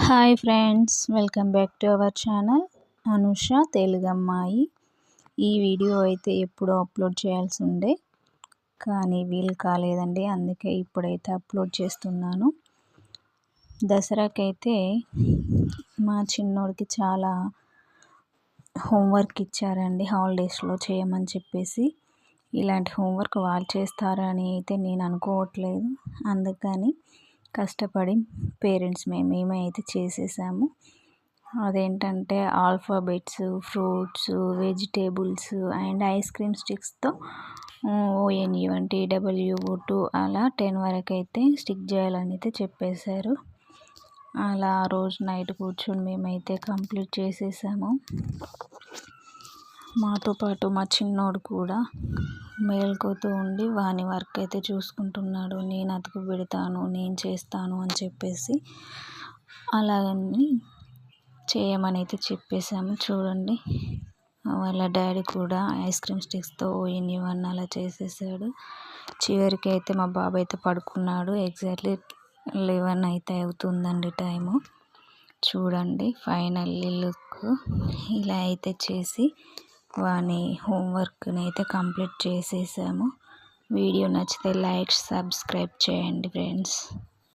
Hi friends, welcome back to our channel Anusha తెలుగమ్మాయి. ఈ video అయితే ఎప్పుడో అప్లోడ్ చేయాల్సి ఉండే కానీ వీలు కాలేదండి. అందుకే ఇప్పుడైతే అప్లోడ్ చేస్తున్నాను. దసరాకైతే మా చిన్నోడికి చాలా హోంవర్క్ ఇచ్చారండి, హాలిడేస్లో చేయమని చెప్పేసి. ఇలాంటి హోంవర్క్ వాళ్ళు చేస్తారని అయితే నేను అనుకోవట్లేదు. అందుకని కష్టపడి పేరెంట్స్ మేమే అయితే చేసేసాము. అదేంటంటే alphabets, fruits, vegetables and ice cream స్టిక్స్తో ONU1 TWO2 అలా 10 వరకు అయితే స్టిక్ చేయాలని అయితే చెప్పేశారు. అలా ఆ రోజు నైట్ కూర్చొని మేమైతే కంప్లీట్ చేసేసాము. మాతో పాటు మా చిన్నోడు కూడా మేల్కోతూ ఉండి వాని వర్క్ అయితే చూసుకుంటున్నాడు. నేను అతుకు పెడతాను, నేను చేస్తాను అని చెప్పేసి అలాగని చేయమని అయితే చెప్పేశాము. చూడండి, వాళ్ళ డాడీ కూడా ఐస్ క్రీమ్ స్టిక్స్తో ONU1 అలా చేసేసాడు. చివరికి అయితే మా బాబు అయితే పడుకున్నాడు. ఎగ్జాక్ట్లీ 11 అయితే అవుతుందండి టైము. చూడండి, ఫైనల్లీ లుక్ ఇలా అయితే చేసి వాని హోంవర్క్ని అయితే కంప్లీట్ చేసేసాము. వీడియో నచ్చితే లైక్, సబ్స్క్రైబ్ చేయండి ఫ్రెండ్స్.